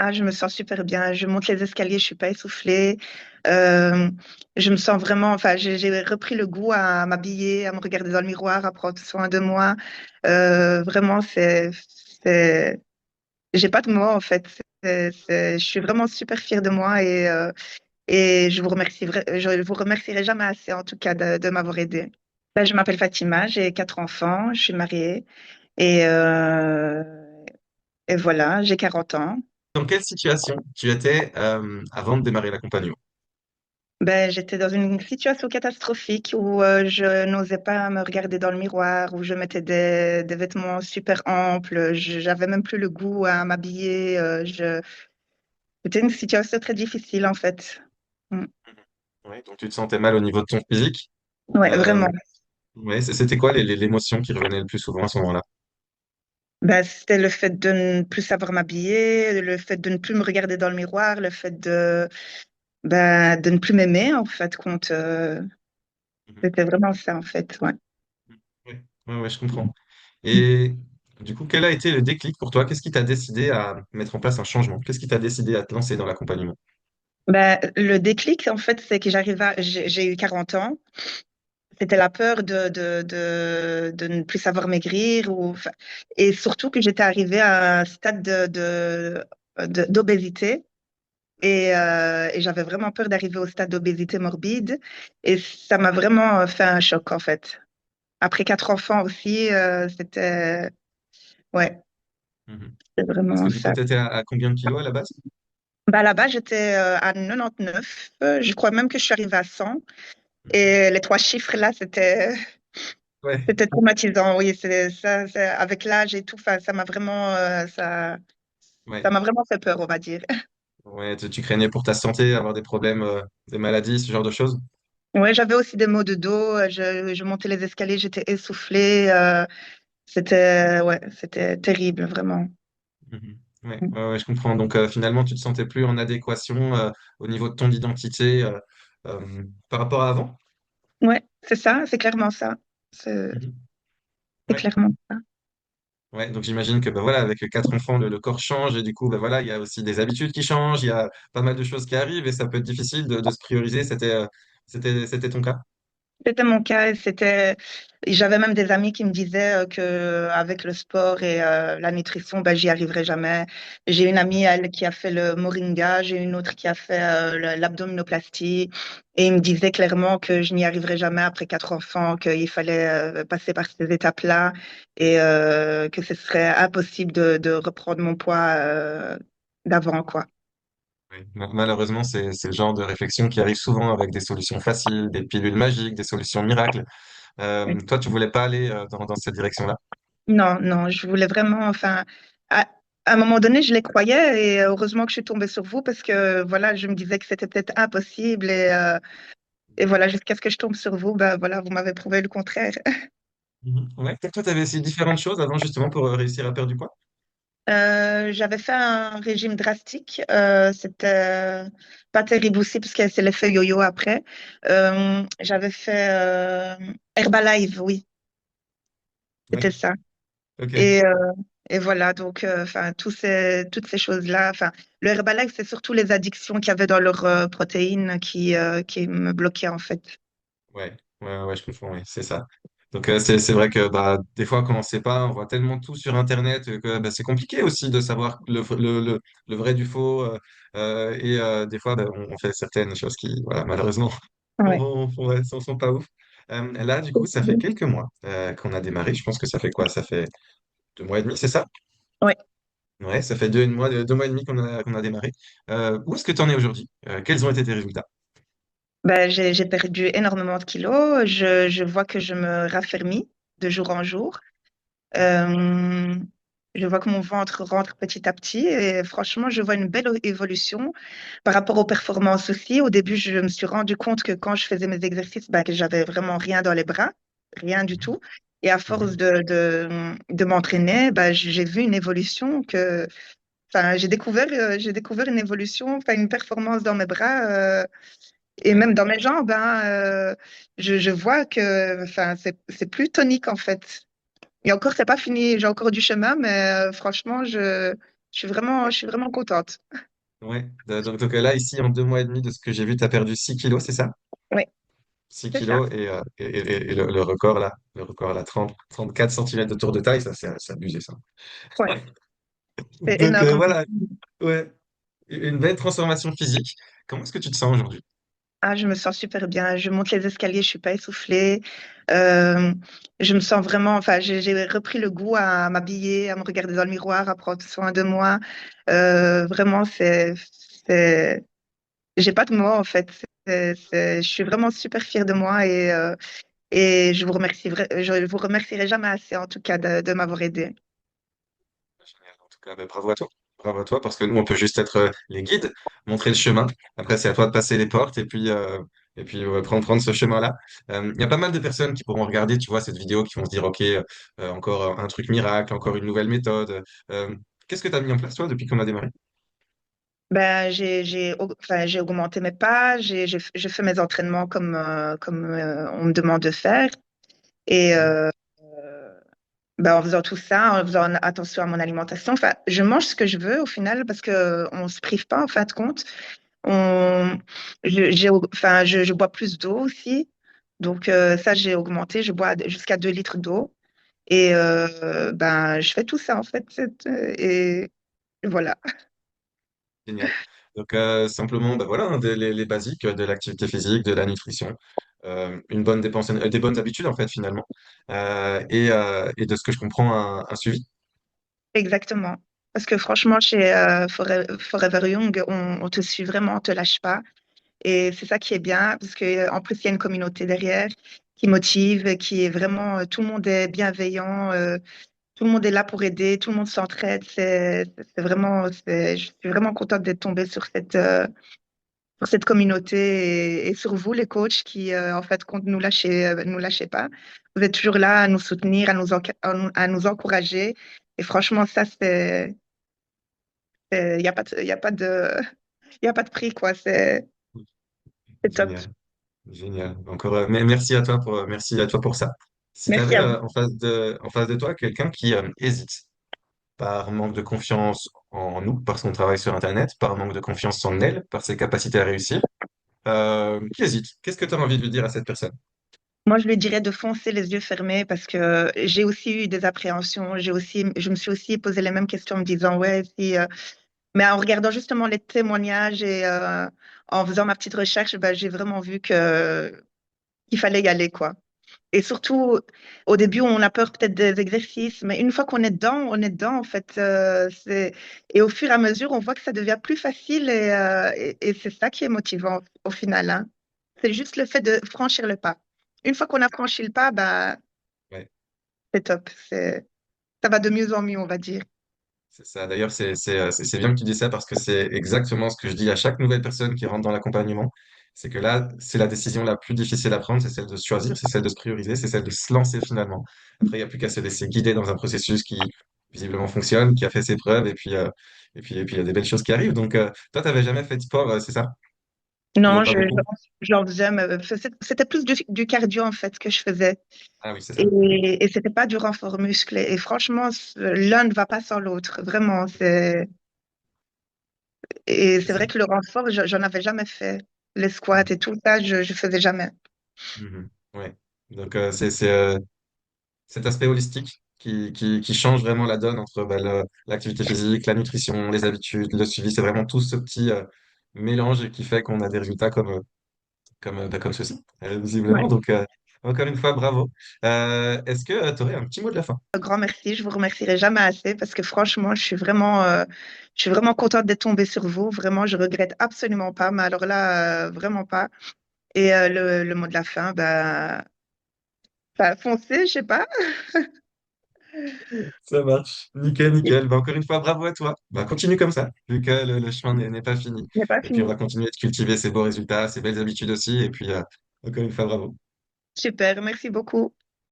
Ah, je me sens super bien. Je monte les escaliers, je suis pas essoufflée. Euh, je me sens vraiment, enfin, j'ai repris le goût à m'habiller, à me regarder dans le miroir, à prendre soin de moi. Vraiment, c'est, j'ai pas de mots en fait. Je suis vraiment super fière de moi et je vous remercierai jamais assez en tout cas de m'avoir aidée. Ben, je m'appelle Fatima, j'ai 4 enfants, je suis mariée et, euh, et voilà, j'ai 40 ans. Dans quelle situation tu étais avant de démarrer l'accompagnement? Ben, j'étais dans une situation catastrophique où je n'osais pas me regarder dans le miroir, où je mettais des vêtements super amples, j'avais même plus le goût à m'habiller. C'était une situation très difficile en fait. Mm. Ouais, donc tu te sentais mal au niveau de ton physique. Ouais, Euh, vraiment. ouais, c'était quoi l'émotion qui revenait le plus souvent à ce moment-là? Ben, c'était le fait de ne plus savoir m'habiller, le fait de ne plus me regarder dans le miroir, le fait de ne plus m'aimer en fait compte. Mhm. C'était vraiment ça en fait. Ouais. Ouais, ouais, ouais, je comprends. Et du coup, quel a été le déclic pour toi? Qu'est-ce qui t'a décidé à mettre en place un changement? Qu'est-ce qui t'a décidé à te lancer dans l'accompagnement? Ben, le déclic en fait, c'est que j'ai eu 40 ans. C'était la peur de ne plus savoir maigrir et surtout que j'étais arrivée à un stade d'obésité et j'avais vraiment peur d'arriver au stade d'obésité morbide et ça m'a vraiment fait un choc en fait. Après 4 enfants aussi, ouais, Mhm. c'est Parce vraiment que du coup, ça. tu étais à combien de kilos à la base? Bah, là-bas, j'étais à 99. Je crois même que je suis arrivée à 100. Mhm. Et les 3 chiffres là, Ouais, c'était traumatisant, oui, avec l'âge et tout, ça m'a vraiment, ça ouais. m'a vraiment fait peur, on va dire. Ouais, tu craignais pour ta santé, avoir des problèmes, des maladies, ce genre de choses? Ouais, j'avais aussi des maux de dos, je montais les escaliers, j'étais essoufflée, c'était terrible, vraiment. Mhm. Ouais, ouais, ouais, je comprends. Donc finalement, tu te sentais plus en adéquation au niveau de ton identité par rapport à avant? Ouais, c'est ça, c'est clairement ça. C'est Mhm. c'est Ouais. clairement ça. Ouais, donc j'imagine que bah, voilà, avec 4 enfants, le corps change et du coup, bah, voilà, il y a aussi des habitudes qui changent, il y a pas mal de choses qui arrivent et ça peut être difficile de se prioriser. C'était ton cas? C'était mon cas j'avais même des amis qui me disaient que avec le sport et la nutrition, ben, j'y arriverai jamais. J'ai une amie, elle, qui a fait le Moringa, j'ai une autre qui a fait l'abdominoplastie et ils me disaient clairement que je n'y arriverai jamais après 4 enfants, qu'il fallait passer par ces étapes-là et que ce serait impossible de reprendre mon poids d'avant, quoi. Oui. Malheureusement, c'est le genre de réflexion qui arrive souvent avec des solutions faciles, des pilules magiques, des solutions miracles. Toi, tu voulais pas aller dans cette direction-là? Non, non, je voulais vraiment, enfin, à, à un moment donné, je les croyais et heureusement que je suis tombée sur vous parce que, voilà, je me disais que c'était peut-être impossible et voilà, jusqu'à ce que je tombe sur vous, ben voilà, vous m'avez prouvé le contraire. Mhm. Ouais. Toi, tu avais essayé différentes choses avant justement pour réussir à perdre du poids? J'avais fait un régime drastique, c'était pas terrible aussi parce que c'est l'effet yo-yo après. J'avais fait Herbalife, oui, c'était Ouais. ça. Ok. Et, euh, et voilà, donc, enfin, toutes ces choses-là. Enfin, le Herbalife, c'est surtout les addictions qu'il y avait dans leurs protéines qui me bloquaient, en fait. Ouais, ouais, ouais, je comprends, ouais, c'est ça. Donc c'est vrai que bah, des fois quand on ne sait pas, on voit tellement tout sur Internet que bah, c'est compliqué aussi de savoir le vrai du faux. Et des fois bah, on fait certaines choses qui, voilà, malheureusement, Ouais. ouais, sont pas ouf. Là, du coup, ça fait quelques mois qu'on a démarré. Je pense que ça fait quoi? Ça fait 2 mois et demi, c'est ça? Ouais. Ouais, ça fait 2 mois et demi qu'on a démarré. Où est-ce que tu en es aujourd'hui? Quels ont été tes résultats? Ben, j'ai perdu énormément de kilos. Je vois que je me raffermis de jour en jour. Euh, je vois que mon ventre rentre petit à petit et franchement, je vois une belle évolution par rapport aux performances aussi. Au début, je me suis rendu compte que quand je faisais mes exercices, ben, que j'avais vraiment rien dans les bras, rien du Mhm. tout. Et à force Mhm. de m'entraîner, ben, j'ai vu une évolution enfin, j'ai découvert une évolution, enfin, une performance dans mes bras et Ouais. même dans mes jambes. Hein, je vois que, enfin, c'est plus tonique en fait. Et encore, c'est pas fini. J'ai encore du chemin, mais franchement, je suis vraiment contente. Ouais. Donc là, ici, en 2 mois et demi, de ce que j'ai vu, tu as perdu 6 kilos, c'est ça? Oui, six c'est ça. kilos et le record là, 30 34 centimètres de tour de taille, ça, c'est abusé, ça. Ouais, c'est Donc énorme. voilà, ouais, une belle transformation physique. Comment est-ce que tu te sens aujourd'hui? Ah, je me sens super bien. Je monte les escaliers, je suis pas essoufflée. Euh, je me sens vraiment, enfin, j'ai repris le goût à m'habiller, à me regarder dans le miroir, à prendre soin de moi. Vraiment, c'est, j'ai pas de mots en fait. Je suis vraiment super fière de moi et je vous remercierai jamais assez en tout cas de m'avoir aidée. Génial. En tout cas, ben, bravo à toi. Bravo à toi, parce que nous, on peut juste être les guides, montrer le chemin. Après, c'est à toi de passer les portes et puis prendre ce chemin-là. Il y a pas mal de personnes qui pourront regarder, tu vois, cette vidéo, qui vont se dire, OK, encore un truc miracle, encore une nouvelle méthode. Qu'est-ce que tu as mis en place, toi, depuis qu'on a démarré? Ben, enfin, j'ai augmenté mes pas, je fais mes entraînements comme on me demande de faire. Et Mhm. ben, en faisant tout ça, en faisant attention à mon alimentation, enfin, je mange ce que je veux au final parce que on se prive pas en fin de compte. On, enfin, je bois plus d'eau aussi. Donc ça, j'ai augmenté. Je bois jusqu'à 2 litres d'eau. Et ben, je fais tout ça en fait. Et voilà. Génial. Donc, simplement, ben voilà, hein, les basiques de l'activité physique, de la nutrition, une bonne dépense, des bonnes habitudes, en fait, finalement. Et de ce que je comprends, un suivi. Exactement. Parce que franchement, chez Forever Young, on te suit vraiment, on te lâche pas. Et c'est ça qui est bien, parce que en plus, il y a une communauté derrière qui motive, qui est vraiment, tout le monde est bienveillant, tout le monde est là pour aider, tout le monde s'entraide. C'est vraiment, je suis vraiment contente d'être tombée sur cette communauté et sur vous, les coachs, qui, en fait, compte nous lâchez pas. Vous êtes toujours là à nous soutenir, à nous encourager. Et franchement, ça, il y a pas de, y a pas de, y a pas de prix, quoi. C'est top. Génial. Génial. Encore, merci à toi pour ça. Si tu Merci avais à vous. en face de toi quelqu'un qui hésite par manque de confiance en nous, parce qu'on travaille sur Internet, par manque de confiance en elle, par ses capacités à réussir, qui hésite, qu'est-ce que tu as envie de lui dire à cette personne? Moi, je lui dirais de foncer les yeux fermés parce que j'ai aussi eu des appréhensions. Je me suis aussi posé les mêmes questions en me disant, ouais, si, mais en regardant justement les témoignages et en faisant ma petite recherche, ben, j'ai vraiment vu qu'il fallait y aller, quoi. Et surtout, au début, on a peur peut-être des exercices, mais une fois qu'on est dedans, on est dedans, en fait. Et au fur et à mesure, on voit que ça devient plus facile et c'est ça qui est motivant au final, hein. C'est juste le fait de franchir le pas. Une fois qu'on a franchi le pas, bah, Ouais, c'est top. Ça va de mieux en mieux, on va dire. c'est ça. D'ailleurs, c'est bien que tu dis ça parce que c'est exactement ce que je dis à chaque nouvelle personne qui rentre dans l'accompagnement. C'est que là, c'est la décision la plus difficile à prendre, c'est celle de se choisir, c'est celle de se prioriser, c'est celle de se lancer finalement. Après, il n'y a plus qu'à se laisser guider dans un processus qui visiblement fonctionne, qui a fait ses preuves, et puis il y a des belles choses qui arrivent. Donc, toi, tu n'avais jamais fait de sport, c'est ça? Ou Non, pas beaucoup? j'en faisais, mais c'était plus du cardio, en fait, que je faisais. Ah oui, c'est ça. Mhm. Et c'était pas du renfort musclé. Et franchement, l'un ne va pas sans l'autre. Vraiment, et C'est c'est ça. vrai que le renfort, j'en avais jamais fait. Les squats Mhm. et tout ça, je faisais jamais. Mhm. Ouais. Donc, c'est cet aspect holistique qui change vraiment la donne entre bah, l'activité physique, la nutrition, les habitudes, le suivi. C'est vraiment tout ce petit mélange qui fait qu'on a des résultats comme ceci, visiblement. Ouais. Donc, encore une fois, bravo. Est-ce que tu aurais un petit mot de la fin? Un grand merci. Je vous remercierai jamais assez parce que franchement, je suis vraiment contente d'être tombée sur vous. Vraiment, je regrette absolument pas. Mais alors là, vraiment pas. Et le mot de la fin, bah, foncez, je sais pas. Ça marche. Nickel, nickel. Bah, encore une fois, bravo à toi. Bah, continue comme ça, vu que le chemin n'est pas fini. Ce n'est pas Et puis, on fini. va continuer de cultiver ces beaux résultats, ces belles habitudes aussi. Et puis, encore une fois, bravo. Super, merci beaucoup.